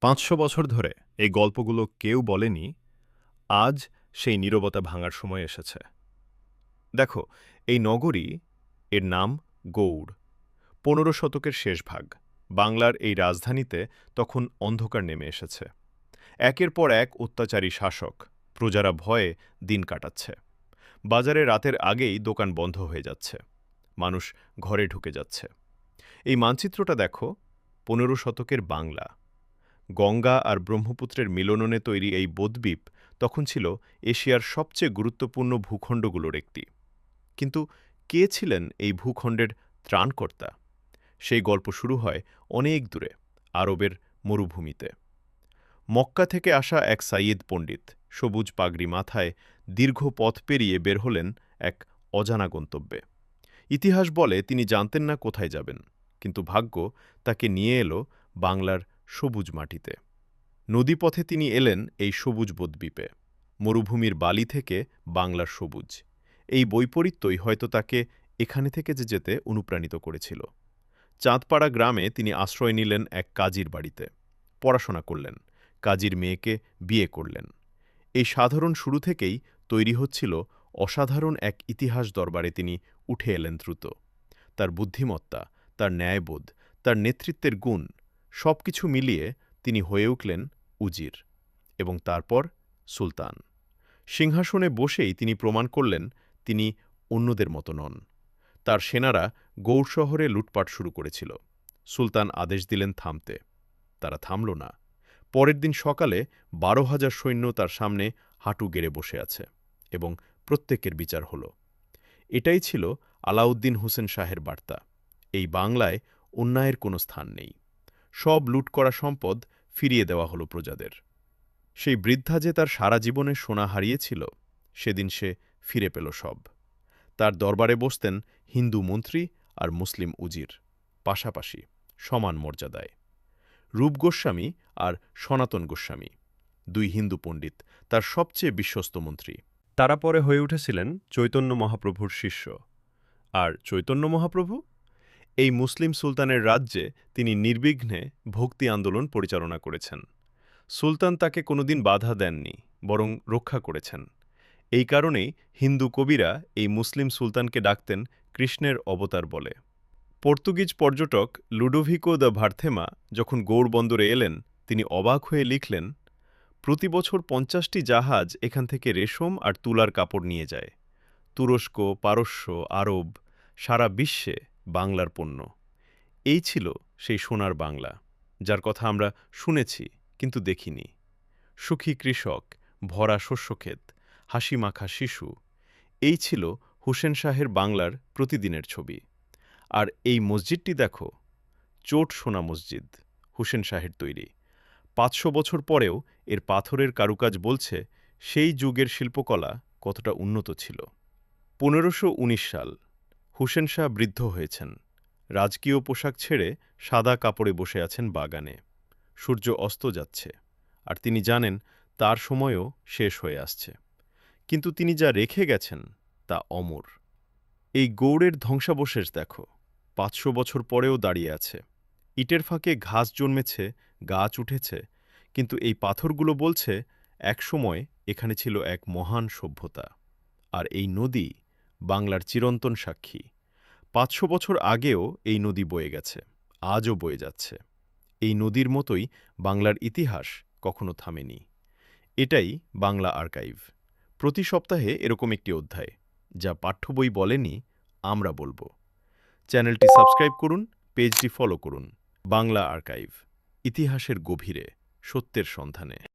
৫০০ বছর ধরে এই গল্পগুলো কেউ বলেনি, আজ সেই নীরবতা ভাঙার সময় এসেছে। দেখো, এই নগরী, এর নাম গৌড়। ১৫ শতকের শেষ ভাগ। বাংলার এই রাজধানীতে তখন অন্ধকার নেমে এসেছে। একের পর এক অত্যাচারী শাসক, প্রজারা ভয়ে দিন কাটাচ্ছে। বাজারে রাতের আগেই দোকান বন্ধ হয়ে যাচ্ছে। মানুষ ঘরে ঢুকে যাচ্ছে। এই মানচিত্রটা দেখো, ১৫ শতকের বাংলা। গঙ্গা আর ব্রহ্মপুত্রের মিলননে তৈরি এই বদ্বীপ তখন ছিল এশিয়ার সবচেয়ে গুরুত্বপূর্ণ ভূখণ্ডগুলোর একটি। কিন্তু কে ছিলেন এই ভূখণ্ডের ত্রাণকর্তা? সেই গল্প শুরু হয় অনেক দূরে, আরবের মরুভূমিতে। মক্কা থেকে আসা এক সাইয়্যিদ পণ্ডিত, সবুজ পাগড়ি মাথায়, দীর্ঘ পথ পেরিয়ে বের হলেন এক অজানা গন্তব্যে। ইতিহাস বলে তিনি জানতেন না কোথায় যাবেন, কিন্তু ভাগ্য তাকে নিয়ে এলো বাংলার সবুজ মাটিতে। নদীপথে তিনি এলেন এই সবুজ বদ্বীপে। মরুভূমির বালি থেকে বাংলার সবুজ। এই বৈপরীত্যই হয়তো তাকে এখানে থেকে যেতে অনুপ্রাণিত করেছিল। চাঁদপাড়া গ্রামে তিনি আশ্রয় নিলেন এক কাজীর বাড়িতে। পড়াশোনা করলেন, কাজীর মেয়েকে বিয়ে করলেন। এই সাধারণ শুরু থেকেই তৈরি হচ্ছিল অসাধারণ এক ইতিহাস দরবারে তিনি উঠে এলেন দ্রুত। তার বুদ্ধিমত্তা, তার ন্যায়বোধ, তার নেতৃত্বের গুণ, সবকিছু মিলিয়ে তিনি হয়ে উঠলেন উজির এবং তারপর সুলতান। সিংহাসনে বসেই তিনি প্রমাণ করলেন তিনি অন্যদের মতো নন। তার সেনারা গৌড় শহরে লুটপাট শুরু করেছিল। সুলতান আদেশ দিলেন থামতে। তারা থামল না। পরের দিন সকালে ১২,০০০ সৈন্য তার সামনে হাঁটু গেড়ে বসে আছে এবং প্রত্যেকের বিচার হল। এটাই ছিল আলাউদ্দিন হোসেন শাহের বার্তা। এই বাংলায় অন্যায়ের কোনো স্থান নেই। সব লুট করা সম্পদ ফিরিয়ে দেওয়া হলো প্রজাদের। সেই বৃদ্ধা যে তার সারা জীবনে সোনা হারিয়েছিল, সেদিন সে ফিরে পেল সব। তার দরবারে বসতেন হিন্দু মন্ত্রী আর মুসলিম উজির, পাশাপাশি, সমান মর্যাদায়। রূপ গোস্বামী আর সনাতন গোস্বামী, দুই হিন্দু পণ্ডিত, তার সবচেয়ে বিশ্বস্ত মন্ত্রী। তারা পরে হয়ে উঠেছিলেন চৈতন্য মহাপ্রভুর শিষ্য। আর চৈতন্য মহাপ্রভু? এই মুসলিম সুলতানের রাজ্যে তিনি নির্বিঘ্নে ভক্তি আন্দোলন পরিচালনা করেছেন। সুলতান তাকে কোনোদিন বাধা দেননি, বরং রক্ষা করেছেন। এই কারণেই হিন্দু কবিরা এই মুসলিম সুলতানকে ডাকতেন কৃষ্ণের অবতার বলে। পর্তুগিজ পর্যটক লুডোভিকো দ্য ভার্থেমা যখন গৌড় বন্দরে এলেন, তিনি অবাক হয়ে লিখলেন, প্রতি বছর ৫০টি জাহাজ এখান থেকে রেশম আর তুলার কাপড় নিয়ে যায়। তুরস্ক, পারস্য, আরব, সারা বিশ্বে বাংলার পণ্য। এই ছিল সেই সোনার বাংলা, যার কথা আমরা শুনেছি কিন্তু দেখিনি। সুখী কৃষক, ভরা শস্যক্ষেত, হাসিমাখা শিশু, এই ছিল হোসেন শাহের বাংলার প্রতিদিনের ছবি। আর এই মসজিদটি দেখো, চোট সোনা মসজিদ, হোসেন শাহের তৈরি। ৫০০ বছর পরেও এর পাথরের কারুকাজ বলছে সেই যুগের শিল্পকলা কতটা উন্নত ছিল। ১৫১৯ সাল, হোসেন শাহ বৃদ্ধ হয়েছেন। রাজকীয় পোশাক ছেড়ে সাদা কাপড়ে বসে আছেন বাগানে। সূর্য অস্ত যাচ্ছে, আর তিনি জানেন তার সময়ও শেষ হয়ে আসছে। কিন্তু তিনি যা রেখে গেছেন তা অমর। এই গৌড়ের ধ্বংসাবশেষ দেখো, ৫০০ বছর পরেও দাঁড়িয়ে আছে। ইটের ফাঁকে ঘাস জন্মেছে, গাছ উঠেছে, কিন্তু এই পাথরগুলো বলছে একসময় এখানে ছিল এক মহান সভ্যতা। আর এই নদী বাংলার চিরন্তন সাক্ষী। ৫০০ বছর আগেও এই নদী বয়ে গেছে, আজও বয়ে যাচ্ছে। এই নদীর মতোই বাংলার ইতিহাস কখনো থামেনি। এটাই বাংলা আর্কাইভ। প্রতি সপ্তাহে এরকম একটি অধ্যায়, যা পাঠ্য বই বলেনি, আমরা বলবো। চ্যানেলটি সাবস্ক্রাইব করুন, পেজটি ফলো করুন। বাংলা আর্কাইভ, ইতিহাসের গভীরে, সত্যের সন্ধানে।